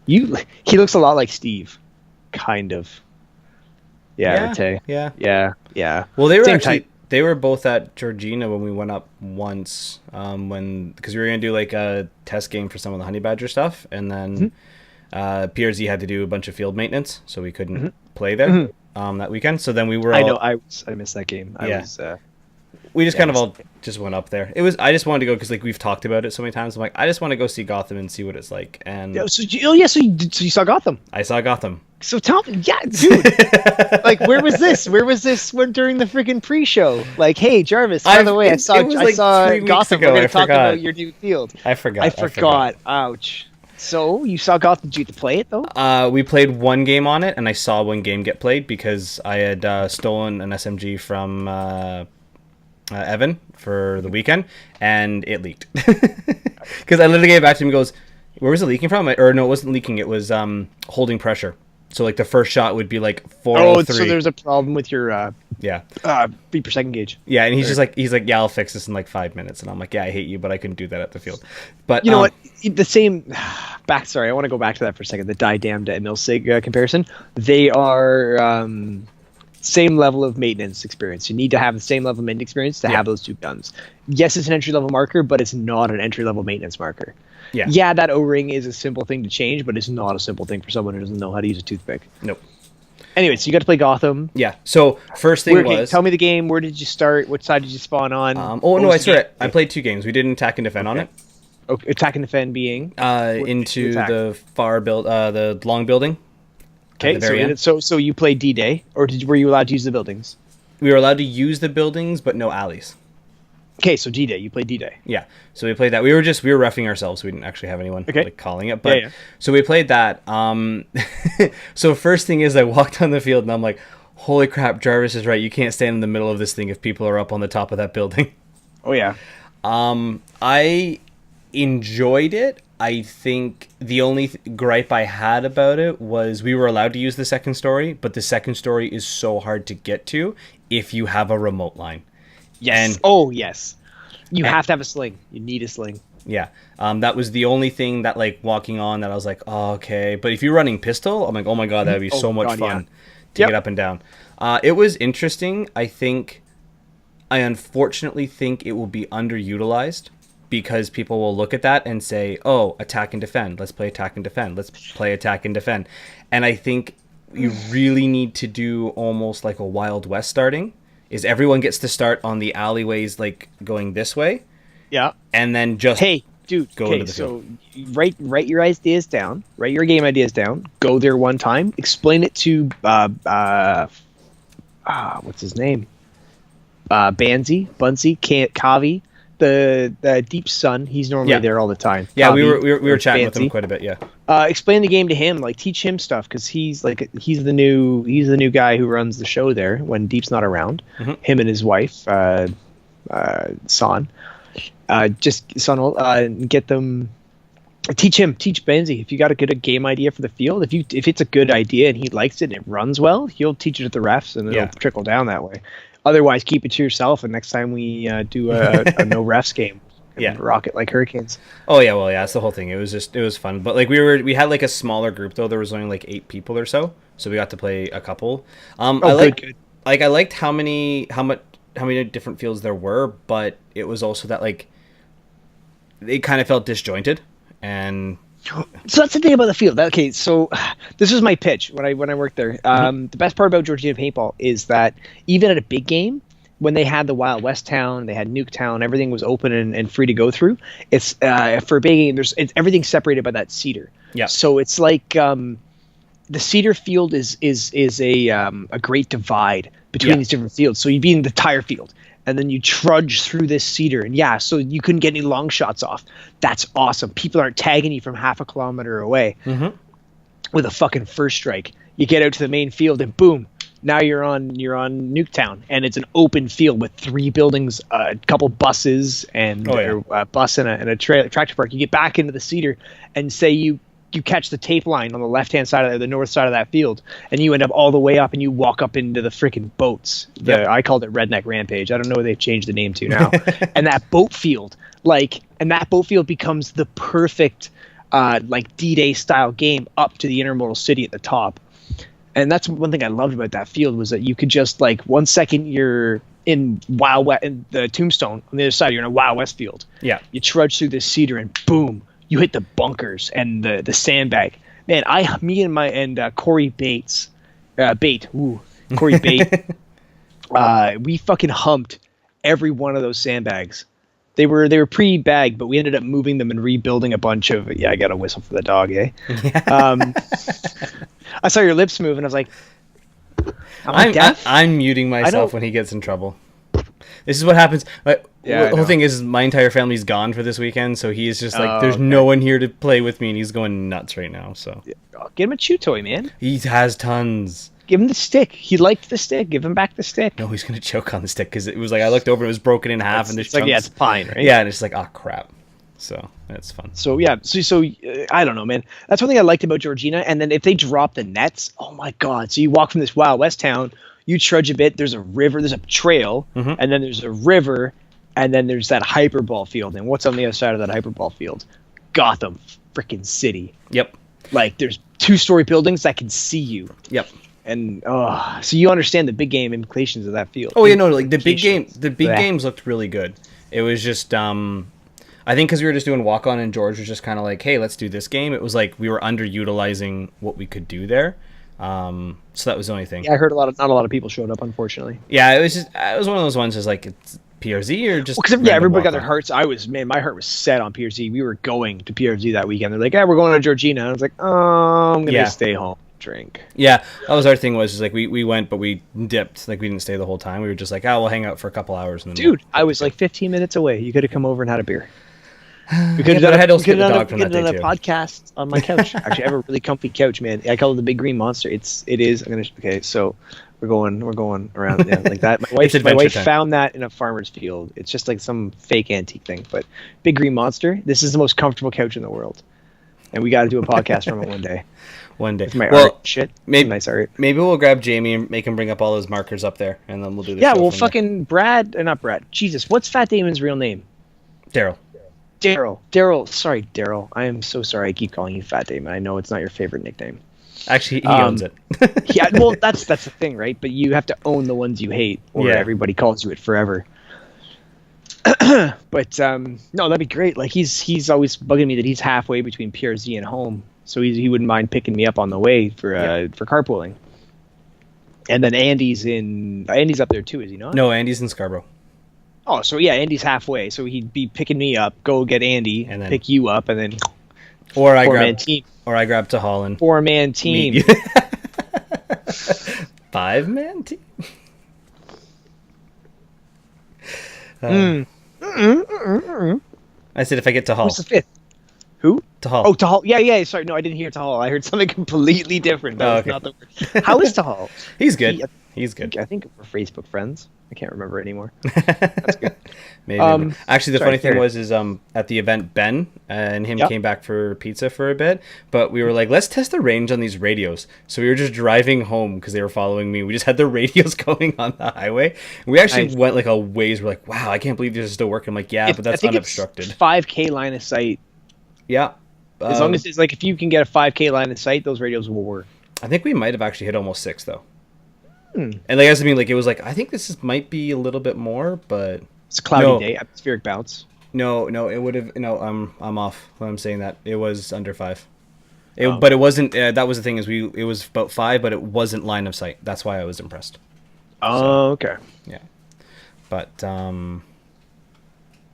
[SPEAKER 2] he looks a lot like Steve. kind of. Yeah, yeah.
[SPEAKER 1] Well, they were
[SPEAKER 2] Same
[SPEAKER 1] actually
[SPEAKER 2] type.
[SPEAKER 1] they were both at Georgina when we went up once, because we were gonna do like a test game for some of the honey badger stuff, and then Piercy had to do a bunch of field maintenance, so we couldn't play there that weekend. So then we were all,
[SPEAKER 2] I missed that game.
[SPEAKER 1] we just kind of all just went up there. I just wanted to go because like we've talked about it so many times. I'm like, I just want to go see Gotham and see what it's like. And
[SPEAKER 2] so you saw Gotham.
[SPEAKER 1] I saw Gotham.
[SPEAKER 2] So tell me, yeah, dude. Like, where was this? Where was this when during the freaking pre-show? Like, hey, Jarvis. By the way, I saw Gotham. We're gonna talk about your new field.
[SPEAKER 1] I forgot.
[SPEAKER 2] Ouch. So you saw Gotham. Did you get to play it though?
[SPEAKER 1] We played one game on it, and I saw one game get played because I had stolen an SMG from Evan for the weekend, and it leaked. Because I literally gave it back to him and goes, where was it leaking from? Or no, it wasn't leaking. It was holding pressure. So like the first shot would be like 403.
[SPEAKER 2] Oh, so there's a problem with your beat per second gauge.
[SPEAKER 1] Yeah, and he's like, yeah, I'll fix this in like 5 minutes. And I'm like, yeah, I hate you, but I couldn't do that at the field. But
[SPEAKER 2] you know what? The same Sorry, I want to go back to that for a second. The Die Damned and Milsig comparison. They are same level of maintenance experience. You need to have the same level of maintenance experience to have those two guns. Yes, it's an entry level marker, but it's not an entry level maintenance marker. Yeah, that O-ring is a simple thing to change, but it's not a simple thing for someone who doesn't know how to use a toothpick.
[SPEAKER 1] Nope.
[SPEAKER 2] Anyway, so you got to play Gotham.
[SPEAKER 1] Yeah. So first thing was,
[SPEAKER 2] tell me the game. Where did you start? Which side did you spawn on?
[SPEAKER 1] I swear I played 2 games. We did an attack and defend on it.
[SPEAKER 2] Okay. Attack and defend being
[SPEAKER 1] into the far build, the long building.
[SPEAKER 2] Okay. So you played D-Day, or were you allowed to use the buildings?
[SPEAKER 1] We were allowed to use the buildings, but no alleys.
[SPEAKER 2] Okay, so D-Day. You played D-Day.
[SPEAKER 1] Yeah, so we played that. We were roughing ourselves. We didn't actually have anyone like calling it. But so we played that. So first thing is I walked on the field and I'm like, holy crap, Jarvis is right. You can't stand in the middle of this thing if people are up on the top of that building.
[SPEAKER 2] Oh yeah.
[SPEAKER 1] I enjoyed it. I think the only gripe I had about it was we were allowed to use the second story, but the second story is so hard to get to if you have a remote line.
[SPEAKER 2] Yes. Yes. You have to have a sling. You need a sling.
[SPEAKER 1] Yeah. That was the only thing that, like, walking on that I was like, oh, okay. But if you're running pistol, I'm like, oh my god, that would be so much fun to get up and down. It was interesting. I unfortunately think it will be underutilized because people will look at that and say, oh, attack and defend. Let's play attack and defend. Let's play attack and defend. And I think you really need to do almost like a Wild West starting. Is everyone gets to start on the alleyways, like going this way, and then just
[SPEAKER 2] go into the field. So write your ideas down, write your game ideas down, go there one time, explain it to what's his name, Bunsey, Kavi, the Deep Sun. He's normally there all the time.
[SPEAKER 1] Yeah,
[SPEAKER 2] Kavi,
[SPEAKER 1] we were chatting with him quite a bit. Yeah.
[SPEAKER 2] Explain the game to him, like teach him stuff because he's the new guy who runs the show there when Deep's not around. Him and his wife, Son. Son will get them. Teach Benzie. If you got a good game idea for the field, if it's a good idea and he likes it and it runs well, he'll teach it to the refs and it'll trickle down that way. Otherwise, keep it to yourself. And next time we do a no refs game. Rock it like hurricanes.
[SPEAKER 1] Oh yeah, well yeah, that's the whole thing. It was fun, but like we had like a smaller group though. There was only like 8 people or so we got to play a couple. I liked how many different fields there were, but it was also that like they kind of felt disjointed. And
[SPEAKER 2] so that's the thing about the field. Okay, so this was my pitch when I worked there. The best part about Georgina Paintball is that even at a big game, when they had the Wild West Town, they had Nuketown, everything was open and free to go through. It's for a big game, everything's separated by that cedar. Yeah. So it's like the cedar field is a great divide between these different fields. So you'd be in the tire field, and then you trudge through this cedar, and so you couldn't get any long shots off. That's awesome. People aren't tagging you from half a kilometer away with a fucking first strike. You get out to the main field, and boom. Now you're on Nuketown, and it's an open field with 3 buildings, a couple buses, and a bus and a tractor park. You get back into the cedar, and say you catch the tape line on the left-hand side of the north side of that field, and you end up all the way up, and you walk up into the freaking boats. I called it Redneck Rampage. I don't know what they've changed the name to now. And that boat field, becomes the perfect D-Day style game up to the intermodal city at the top. And that's one thing I loved about that field was that you could just like 1 second you're in Wild West, in the Tombstone on the other side, you're in a Wild West field.
[SPEAKER 1] Yeah.
[SPEAKER 2] You trudge through this cedar and boom, you hit the bunkers and the sandbag. Man, me and Corey Bates, Corey Bate, we fucking humped every one of those sandbags. They were pre-bagged, but we ended up moving them and rebuilding a bunch of. Yeah, I got a whistle for the dog, eh? Yeah. I saw your lips move, and I was like,
[SPEAKER 1] I'm muting myself when he gets in trouble. This is what happens. The whole thing is my entire family's gone for this weekend, so he is just like, there's no one here to play with me, and he's going nuts right now. So
[SPEAKER 2] get him a chew toy, man.
[SPEAKER 1] He has tons.
[SPEAKER 2] Give him the stick. He liked the stick. Give him back the stick.
[SPEAKER 1] No, he's gonna choke on the stick because it was like I looked over and it was broken in half, and there's chunks.
[SPEAKER 2] Like, yeah, it's fine, right?
[SPEAKER 1] Yeah, and it's like, oh crap. So that's fun.
[SPEAKER 2] So yeah, so I don't know, man. That's one thing I liked about Georgina. And then if they drop the nets, oh my god! So you walk from this Wild West town, you trudge a bit. There's a river, there's a trail, and then there's a river, and then there's that hyperball field. And what's on the other side of that hyperball field? Gotham, freaking city.
[SPEAKER 1] Yep.
[SPEAKER 2] Like there's 2-story buildings that can see you.
[SPEAKER 1] Yep.
[SPEAKER 2] And so you understand the big game implications of that field.
[SPEAKER 1] Oh, you know, like the big games looked really good. It was just, I think because we were just doing walk on and George was just kind of like, hey, let's do this game. It was like we were underutilizing what we could do there. So that was the only thing.
[SPEAKER 2] Yeah, I heard not a lot of people showed up, unfortunately.
[SPEAKER 1] Yeah, it was one of those ones. Is like it's PRZ or just
[SPEAKER 2] because everybody got their hearts. My heart was set on PRZ. We were going to PRZ that weekend. They're like, yeah, we're going to Georgina. And I was like, oh, I'm gonna stay home. Drink. Yeah,
[SPEAKER 1] that was our thing. Was like we went, but we dipped. Like we didn't stay the whole time. We were just like, we'll hang out for a couple hours. And then
[SPEAKER 2] I was like 15 minutes away. You could have come over and had a beer.
[SPEAKER 1] We could have done a
[SPEAKER 2] podcast on my couch. Actually, I have a really comfy couch, man. I call it the Big Green Monster. Okay. So we're going around like that. My wife found that in a farmer's field. It's just like some fake antique thing, but Big Green Monster. This is the most comfortable couch in the world, and we got to do a podcast from it one day.
[SPEAKER 1] One day.
[SPEAKER 2] My art shit.
[SPEAKER 1] Maybe
[SPEAKER 2] nice art.
[SPEAKER 1] Maybe we'll grab Jamie and make him bring up all his markers up there, and then we'll do this.
[SPEAKER 2] Yeah, well, fucking Brad, not Brad. Jesus, what's Fat Damon's real name?
[SPEAKER 1] Daryl.
[SPEAKER 2] Sorry, Daryl. I am so sorry. I keep calling you Fat Damon. I know it's not your favorite nickname.
[SPEAKER 1] Actually, he owns it.
[SPEAKER 2] Yeah, well, that's the thing, right? But you have to own the ones you hate, or everybody calls you it forever. But no, that'd be great. Like he's always bugging me that he's halfway between PRZ and home. So he wouldn't mind picking me up on the way for carpooling. And then Andy's up there too, is he not?
[SPEAKER 1] No, Andy's in Scarborough.
[SPEAKER 2] Oh, so yeah, Andy's halfway. So he'd be picking me up, go get Andy, and then pick you up, and then
[SPEAKER 1] I grab to Holland.
[SPEAKER 2] 4-man team.
[SPEAKER 1] 5-man team. I said if I get to Hull.
[SPEAKER 2] Who's the 5th? Who?
[SPEAKER 1] Tahal.
[SPEAKER 2] Oh, Tahal. Yeah. Sorry, no, I didn't hear Tahal. I heard something completely different. That was not the word. How is Tahal?
[SPEAKER 1] He's good. He's good.
[SPEAKER 2] I think we're Facebook friends. I can't remember anymore. That's good.
[SPEAKER 1] Maybe. Actually, the funny thing was at the event, Ben and him came back for pizza for a bit, but we were like, let's test the range on these radios. So we were just driving home because they were following me. We just had the radios going on the highway. And we actually went like a ways. We're like, wow, I can't believe this is still working. I'm like, but that's unobstructed.
[SPEAKER 2] It's 5K line of sight.
[SPEAKER 1] Yeah.
[SPEAKER 2] As long as it's like if you can get a 5K line of sight, those radios will work.
[SPEAKER 1] I think we might have actually hit almost 6 though. And like I mean, like it was like I think might be a little bit more, but
[SPEAKER 2] it's a cloudy day, atmospheric bounce.
[SPEAKER 1] No, it would have. No, I'm off when I'm saying that. It was under 5. But it wasn't. That was the thing it was about 5, but it wasn't line of sight. That's why I was impressed.
[SPEAKER 2] Oh, okay.
[SPEAKER 1] Yeah, but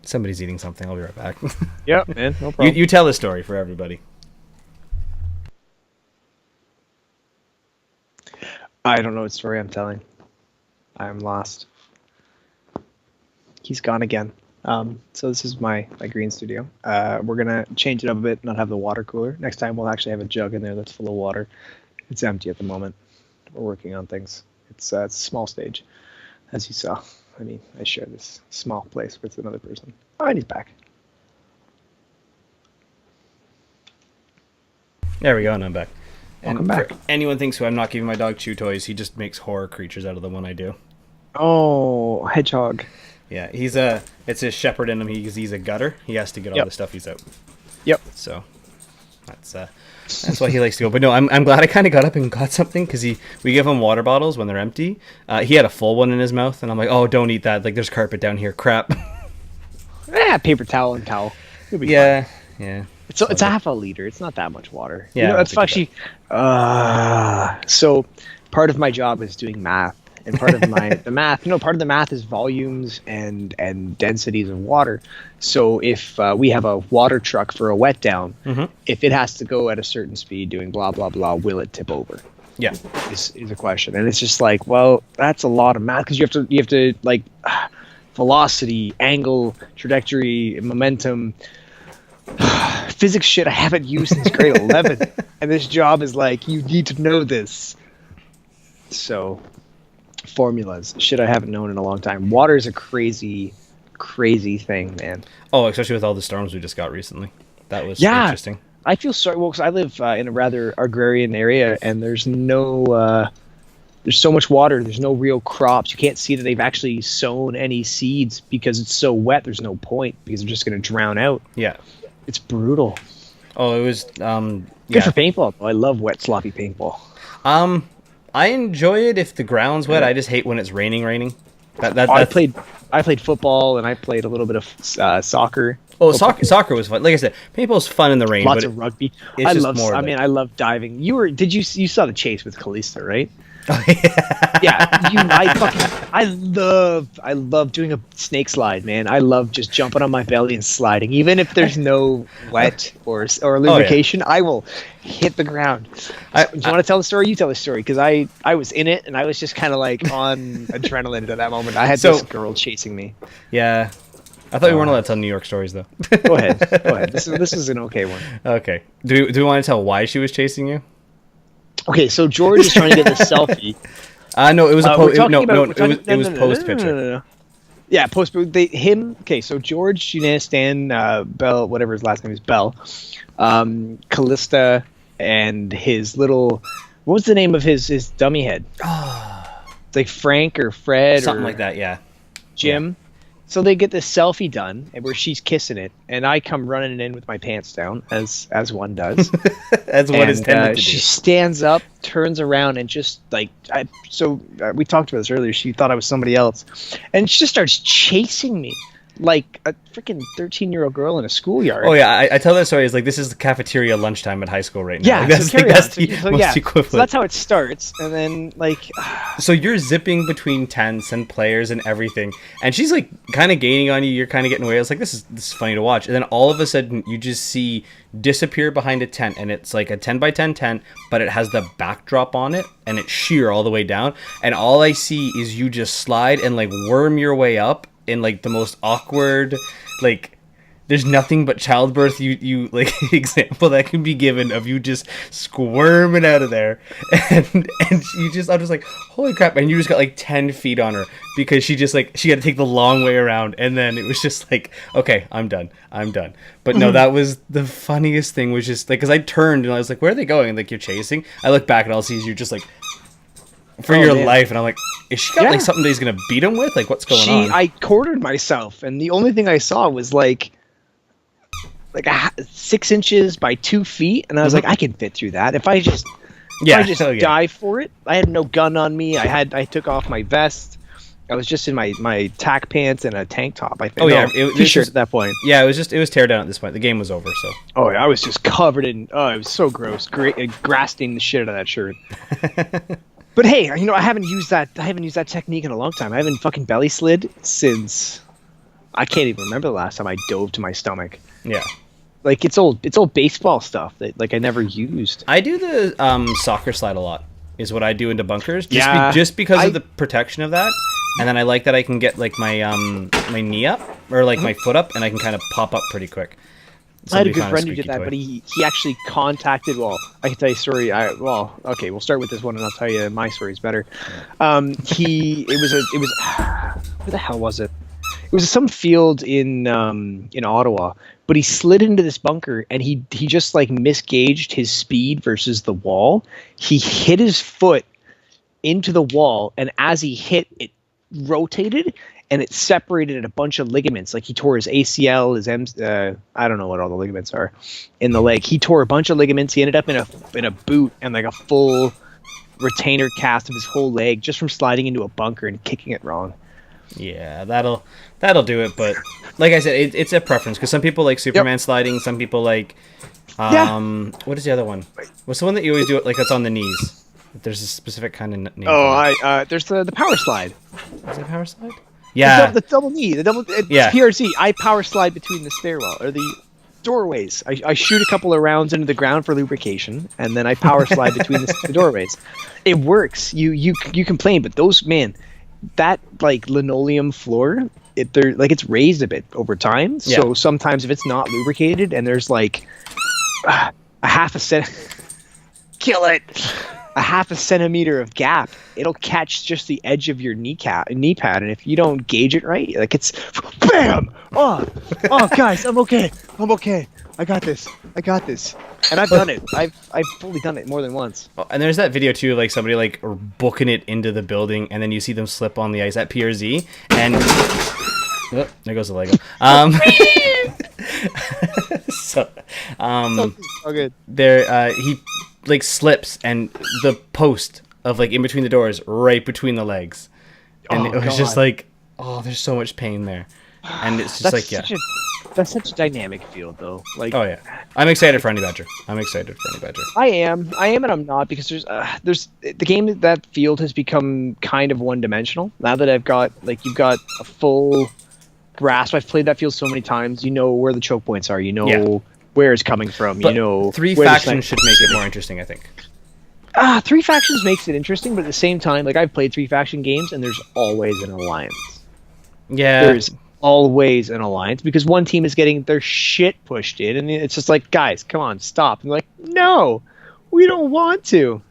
[SPEAKER 1] somebody's eating something. I'll be right back.
[SPEAKER 2] Yeah, man, no problem.
[SPEAKER 1] You tell the story for everybody.
[SPEAKER 2] I don't know what story I'm telling. I'm lost. He's gone again. So this is my green studio. We're gonna change it up a bit, not have the water cooler. Next time we'll actually have a jug in there that's full of water. It's empty at the moment. We're working on things. It's a small stage, as you saw. I mean, I share this small place with another person. Oh, and he's back.
[SPEAKER 1] There we go, and I'm back.
[SPEAKER 2] Welcome back.
[SPEAKER 1] For anyone thinks who I'm not giving my dog chew toys, he just makes horror creatures out of them when I do.
[SPEAKER 2] Oh, hedgehog.
[SPEAKER 1] Yeah, it's his shepherd in him. He's a gutter. He has to get all the stuff he's out.
[SPEAKER 2] Yep.
[SPEAKER 1] So. That's why he likes to go. But no, I'm glad I kind of got up and got something because we give him water bottles when they're empty. He had a full one in his mouth, and I'm like, oh, don't eat that. Like, there's carpet down here. Crap.
[SPEAKER 2] Paper towel and towel.
[SPEAKER 1] Yeah, fine. Yeah.
[SPEAKER 2] It's a half a liter. It's not that much water.
[SPEAKER 1] Yeah,
[SPEAKER 2] it's actually. So part of my job is doing math, and part of part of the math is volumes and densities of water. So if we have a water truck for a wet down, if it has to go at a certain speed doing blah blah blah, will it tip over?
[SPEAKER 1] Yeah,
[SPEAKER 2] is a question, and it's just like, well, that's a lot of math because you have to like velocity, angle, trajectory, momentum. Physics shit I haven't used since grade 11, and this job is like, you need to know this. So formulas, shit I haven't known in a long time. Water is a crazy thing, man.
[SPEAKER 1] Oh, especially with all the storms we just got recently. That was interesting.
[SPEAKER 2] I feel sorry, well, because I live in a rather agrarian area, and there's there's so much water, there's no real crops. You can't see that they've actually sown any seeds because it's so wet. There's no point because they're just going to drown out.
[SPEAKER 1] Yeah.
[SPEAKER 2] It's brutal.
[SPEAKER 1] Oh, it was
[SPEAKER 2] good for paintball. I love wet, sloppy paintball.
[SPEAKER 1] I enjoy it if the ground's wet. I just hate when it's raining.
[SPEAKER 2] I played football and I played a little bit of soccer.
[SPEAKER 1] Oh, soccer was fun. Like I said, paintball's fun in the rain.
[SPEAKER 2] Lots of rugby. I love diving. You saw the chase with Calista, right?
[SPEAKER 1] Oh, yeah.
[SPEAKER 2] I love doing a snake slide, man. I love just jumping on my belly and sliding, even if there's no wet or lubrication. I will hit the ground. Do you want to tell the story? You tell the story, because I was in it and I was just kind of like on adrenaline at that moment. I had this girl chasing me.
[SPEAKER 1] Yeah, I thought you weren't allowed to tell New York stories though.
[SPEAKER 2] Go ahead. This is an okay one.
[SPEAKER 1] Okay. Do we want to tell why she was chasing you?
[SPEAKER 2] Okay, so George is trying to get this selfie.
[SPEAKER 1] No, it was a post. It was post picture.
[SPEAKER 2] No. Yeah, post. Okay, so George, Sheena, Stan, Bell, whatever his last name is, Bell, Callista, and his little. What was the name of his dummy head? It's like Frank or Fred,
[SPEAKER 1] something like that. Yeah.
[SPEAKER 2] Jim. Yeah. So they get this selfie done, where she's kissing it, and I come running in with my pants down, as one does.
[SPEAKER 1] That's what is tended to do.
[SPEAKER 2] She stands up, turns around, and just like we talked about this earlier. She thought I was somebody else, and she just starts chasing me like a freaking 13-year-old girl in a schoolyard.
[SPEAKER 1] Oh yeah, I tell that story as like this is the cafeteria lunchtime at high school right now.
[SPEAKER 2] Yeah,
[SPEAKER 1] like, that's the most equivalent.
[SPEAKER 2] So that's how it starts, and then like.
[SPEAKER 1] So you're zipping between tents and players and everything, and she's like kind of gaining on you. You're kind of getting away. I was like, this is funny to watch, and then all of a sudden you just see disappear behind a tent, and it's like a 10x10 tent, but it has the backdrop on it, and it's sheer all the way down, and all I see is you just slide and like worm your way up. In like the most awkward, like there's nothing but childbirth you like example that can be given of you just squirming out of there, and I'm just like, holy crap, and you just got like 10 feet on her because she had to take the long way around, and then it was just like, okay, I'm done. But no, that was the funniest thing, was just like, because I turned and I was like, where are they going? Like, you're chasing. I look back and all I see is you just like for your life, and I'm like, is she got like something that he's gonna beat him with? Like, what's going on?
[SPEAKER 2] I quartered myself, and the only thing I saw was like 6 inches by 2 feet, and I was like, I can fit through that if I just dive for it. I had no gun on me. I took off my vest. I was just in my tack pants and a tank top. I think. T-shirt at that point.
[SPEAKER 1] Yeah, it was tear down at this point. The game was over. So.
[SPEAKER 2] Oh, I was just covered in. Oh, it was so gross. Grasping the shit out of that shirt. But hey, I haven't used that technique in a long time. I haven't fucking belly slid since I can't even remember the last time I dove to my stomach.
[SPEAKER 1] Yeah.
[SPEAKER 2] Like it's old baseball stuff that like I never used.
[SPEAKER 1] I do the soccer slide a lot. Is what I do into bunkers. Just because of the protection of that. And then I like that I can get like my my knee up or like my foot up, and I can kind of pop up pretty quick.
[SPEAKER 2] I had a good friend who did that, but he actually contacted. Well, I can tell you a story. Okay, we'll start with this one, and I'll tell you my story's better. Where the hell was it? It was some field in Ottawa, but he slid into this bunker, and he just like misgauged his speed versus the wall. He hit his foot into the wall, and as he hit, it rotated, and it separated a bunch of ligaments. Like he tore his ACL, his I don't know what all the ligaments are in the leg. He tore a bunch of ligaments. He ended up in a boot and like a full retainer cast of his whole leg just from sliding into a bunker and kicking it wrong.
[SPEAKER 1] Yeah, that'll do it. But like I said, it's a preference because some people like Superman sliding. Some people like what is the other one? What's the one that you always do it like it's on the knees? There's a specific kind of name.
[SPEAKER 2] Oh, there's the power slide.
[SPEAKER 1] Is it power slide? Yeah,
[SPEAKER 2] the double knee, PRC. I power slide between the stairwell or the doorways. I shoot a couple of rounds into the ground for lubrication, and then I power slide between the doorways. It works. You complain, but those that like linoleum floor, it's raised a bit over time. So sometimes if it's not lubricated and there's like a half a centimeter of gap, it'll catch just the edge of your knee pad, and if you don't gauge it right, like it's bam. Oh guys, I'm okay. I got this. And I've done it. I've fully done it more than once.
[SPEAKER 1] Oh, and there's that video too, like somebody like booking it into the building, and then you see them slip on the ice at PRZ, and there goes the Lego. So
[SPEAKER 2] good.
[SPEAKER 1] There, he like slips, and the post of like in between the doors, right between the legs, and it was just like, there's so much pain there, and it's just
[SPEAKER 2] that's such a dynamic field, though. Like,
[SPEAKER 1] oh yeah, I'm excited for Honey Badger.
[SPEAKER 2] I am, and I'm not, because there's the game, that field has become kind of one-dimensional. Now that you've got a full grasp. I've played that field so many times. You know where the choke points are. You know where it's coming from.
[SPEAKER 1] But 3 factions should make it more interesting, I think.
[SPEAKER 2] 3 factions makes it interesting, but at the same time, like, I've played 3 faction games, and there's always an alliance.
[SPEAKER 1] Yeah.
[SPEAKER 2] There's always an alliance, because one team is getting their shit pushed in, and it's just like, guys, come on, stop. And they're like, no, we don't want to.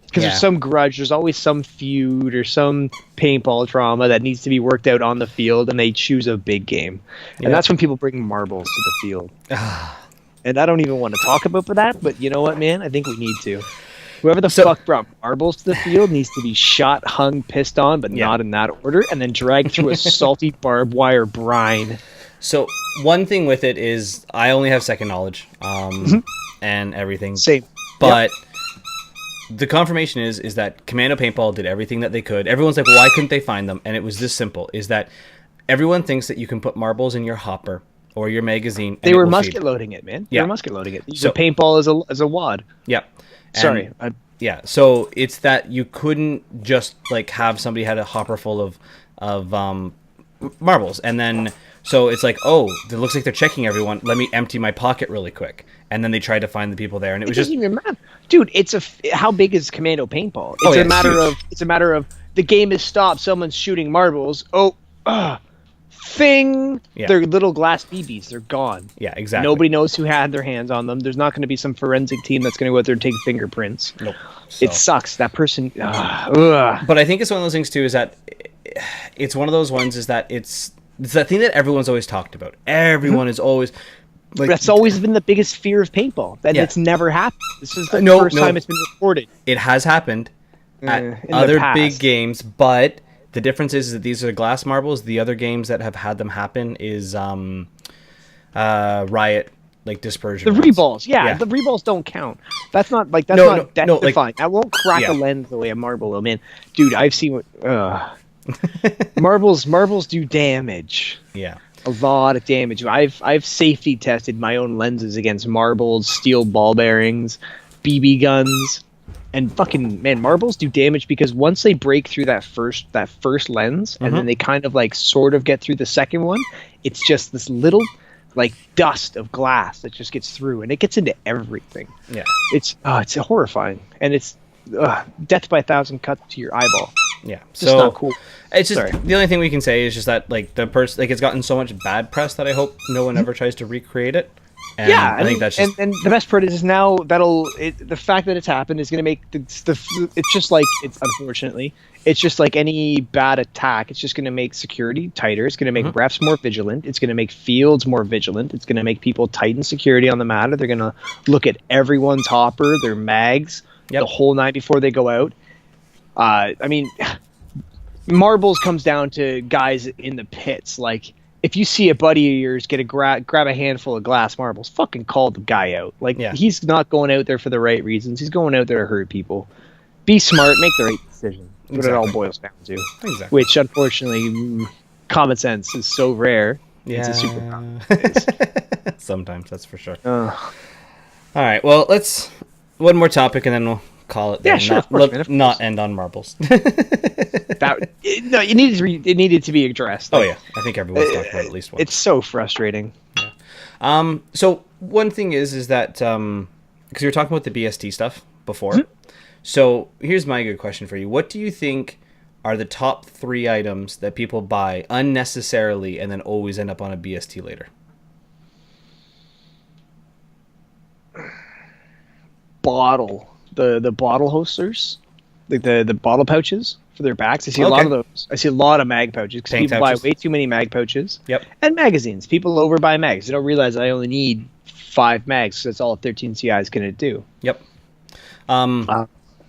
[SPEAKER 2] Because there's some grudge, there's always some feud or some paintball trauma that needs to be worked out on the field, and they choose a big game. And that's when people bring marbles to the field. And I don't even want to talk about that, but you know what, man? I think we need to. Whoever the fuck brought marbles to the field needs to be shot, hung, pissed on, but not in that order, and then dragged through a salty barbed wire brine.
[SPEAKER 1] So one thing with it is I only have second knowledge and everything.
[SPEAKER 2] Same.
[SPEAKER 1] But the confirmation is that Commando Paintball did everything that they could. Everyone's like, why couldn't they find them? And it was this simple, is that everyone thinks that you can put marbles in your hopper or your magazine.
[SPEAKER 2] They were musket loading it, man. They were musket loading it. So paintball as a wad.
[SPEAKER 1] Yeah.
[SPEAKER 2] Sorry.
[SPEAKER 1] So it's that you couldn't just like have somebody had a hopper full of marbles, and then so it's like, it looks like they're checking everyone. Let me empty my pocket really quick, and then they tried to find the people there, and it was just
[SPEAKER 2] even matter. Dude, how big is Commando Paintball? It's a matter of the game is stopped. Someone's shooting marbles. Thing. Yeah. They're little glass BBs. They're gone.
[SPEAKER 1] Yeah, exactly.
[SPEAKER 2] Nobody knows who had their hands on them. There's not going to be some forensic team that's going to go out there and take fingerprints. Nope. So. It sucks. That person.
[SPEAKER 1] But I think it's one of those things too. Is that it's one of those ones. Is that it's that thing that everyone's always talked about. Everyone is always. Like,
[SPEAKER 2] that's always been the biggest fear of paintball. That it's never happened. This is the first time it's been reported.
[SPEAKER 1] It has happened at other big games, but. The difference is that these are glass marbles. The other games that have had them happen is Riot, like dispersion.
[SPEAKER 2] The reballs, the reballs don't count. That's not like not death defying. That won't crack a lens the way a marble will. Man, dude, I've seen what marbles do damage.
[SPEAKER 1] Yeah,
[SPEAKER 2] a lot of damage. I've safety tested my own lenses against marbles, steel ball bearings, BB guns. And fucking marbles do damage because once they break through that first lens, and then they kind of like sort of get through the second one, it's just this little like dust of glass that just gets through, and it gets into everything. Yeah, it's horrifying, and it's death by 1,000 cuts to your eyeball.
[SPEAKER 1] Yeah,
[SPEAKER 2] so not cool.
[SPEAKER 1] It's just the only thing we can say is just that like the person it's gotten so much bad press that I hope no one ever tries to recreate it. And I think that's just... and the best part is now the fact that it's happened is going to make it's just like it's just like any bad attack. It's just going to make security tighter. It's going to make refs more vigilant. It's going to make fields more vigilant. It's going to make people tighten security on the matter. They're going to look at everyone's hopper, their mags, the whole night before they go out. I mean,
[SPEAKER 2] marbles comes down to guys in the pits. Like, if you see a buddy of yours get a grab a handful of glass marbles, fucking call the guy out. Like, he's not going out there for the right reasons. He's going out there to hurt people. Be smart, make the right decision. Exactly. What it all boils down to. Exactly. Which, unfortunately, common sense is so rare.
[SPEAKER 1] Yeah.
[SPEAKER 2] It's a superpower.
[SPEAKER 1] Sometimes, that's for sure. All right, well, let's... One more topic, and then we'll call it there.
[SPEAKER 2] Yeah, sure. Of course.
[SPEAKER 1] Not end on marbles.
[SPEAKER 2] It needed to be addressed.
[SPEAKER 1] Oh, yeah. I think everyone's talked about it at least once.
[SPEAKER 2] It's so frustrating.
[SPEAKER 1] Yeah. So, one thing is that... Because we were talking about the BST stuff before. Mm-hmm. So, here's my good question for you. What do you think are the top 3 items that people buy unnecessarily and then always end up on a BST later?
[SPEAKER 2] Bottle. The bottle holsters. Like the bottle pouches for their backs. I see a lot of those. I see a lot of mag pouches because people buy way too many mag pouches.
[SPEAKER 1] Yep.
[SPEAKER 2] And magazines. People overbuy mags. They don't realize I only need 5 mags because that's all a 13 CI is going to do.
[SPEAKER 1] Yep.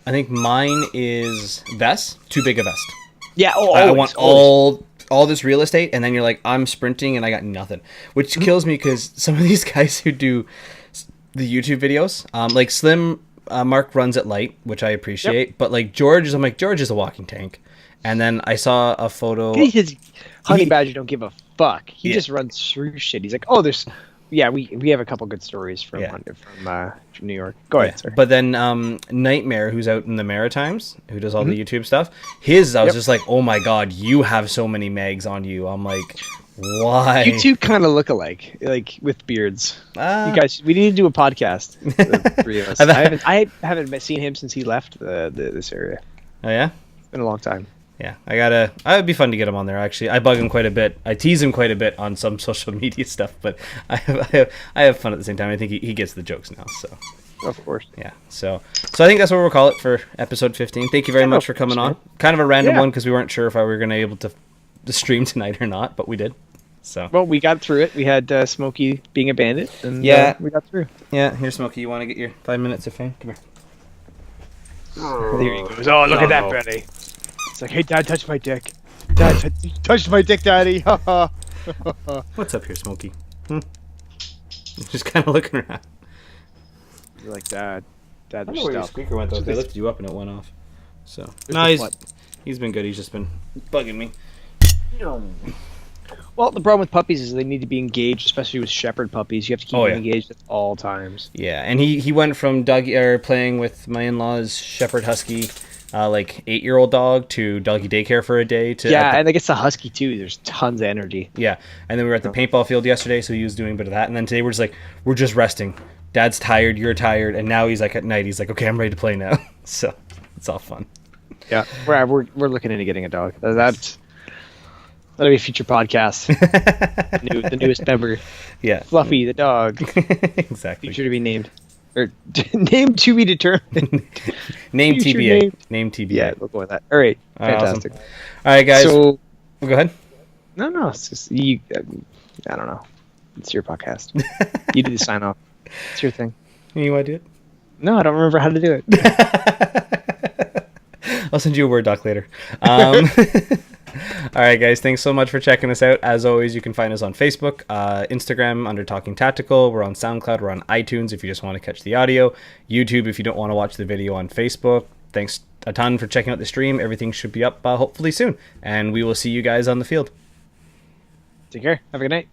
[SPEAKER 1] I think mine is vest. Too big a vest.
[SPEAKER 2] Yeah.
[SPEAKER 1] I want all this real estate, and then you're like, I'm sprinting and I got nothing, which kills me because some of these guys who do the YouTube videos, like Slim Mark runs at light, which I appreciate, but like George is a walking tank. And then I saw a photo.
[SPEAKER 2] Honey Badger don't give a fuck. He just runs through shit. He's like, we have a couple good stories from New York. Go ahead, sir.
[SPEAKER 1] But then Nightmare, who's out in the Maritimes, who does all the YouTube stuff, I was just like, oh my god, you have so many mags on you. I'm like, why?
[SPEAKER 2] You two kind of look alike, like with beards. You guys, we need to do a podcast. The 3 of us. I haven't seen him since he left this area.
[SPEAKER 1] Oh yeah,
[SPEAKER 2] it's been a long time.
[SPEAKER 1] Yeah, it would be fun to get him on there, actually. I bug him quite a bit. I tease him quite a bit on some social media stuff, but I have fun at the same time. I think he gets the jokes now, so.
[SPEAKER 2] Of course.
[SPEAKER 1] Yeah, so I think that's what we'll call it for episode 15. Thank you very much for coming on. Kind of a random one because we weren't sure if we were going to be able to stream tonight or not, but we did. So.
[SPEAKER 2] Well, we got through it. We had Smokey being a bandit, and we got through.
[SPEAKER 1] Yeah, here, Smokey, you want to get your 5 minutes of fame? Come here.
[SPEAKER 2] There he goes. Oh, look at that, Betty. It's like, hey, Dad, touch my dick. Dad, touch my dick, Daddy.
[SPEAKER 1] What's up here, Smokey? Just kind of looking around.
[SPEAKER 2] You're like, Dad,
[SPEAKER 1] I don't know where your speaker went, though. They lifted you up and it went off. So, no, he's been good. He's just been bugging me.
[SPEAKER 2] Well, the problem with puppies is they need to be engaged, especially with shepherd puppies. You have to keep them engaged at all times.
[SPEAKER 1] Yeah, and he went from playing with my in-laws' shepherd husky, like 8-year-old dog, to doggy daycare for a day.
[SPEAKER 2] And I guess the husky too. There's tons of energy.
[SPEAKER 1] Yeah, and then we were at the paintball field yesterday, so he was doing a bit of that. And then today we're just like, we're just resting. Dad's tired, you're tired, and now he's like at night. He's like, okay, I'm ready to play now. So it's all fun.
[SPEAKER 2] Yeah, we're looking into getting a dog. That'll be a future podcast. The newest member.
[SPEAKER 1] Yeah.
[SPEAKER 2] Fluffy, the dog.
[SPEAKER 1] Exactly.
[SPEAKER 2] Future to be named. Or name to be determined.
[SPEAKER 1] Name TBA. Name TBA.
[SPEAKER 2] Yeah, we'll go with that. All right. Fantastic.
[SPEAKER 1] Awesome. All right, guys.
[SPEAKER 2] So,
[SPEAKER 1] go ahead.
[SPEAKER 2] No. It's just you. I don't know. It's your podcast. You do the sign off. It's your thing.
[SPEAKER 1] You want to do it?
[SPEAKER 2] No, I don't remember how to do it.
[SPEAKER 1] I'll send you a Word doc later. All right, guys. Thanks so much for checking us out. As always, you can find us on Facebook, Instagram under Talking Tactical. We're on SoundCloud. We're on iTunes if you just want to catch the audio. YouTube if you don't want to watch the video on Facebook. Thanks a ton for checking out the stream. Everything should be up hopefully soon. And we will see you guys on the field.
[SPEAKER 2] Take care. Have a good night.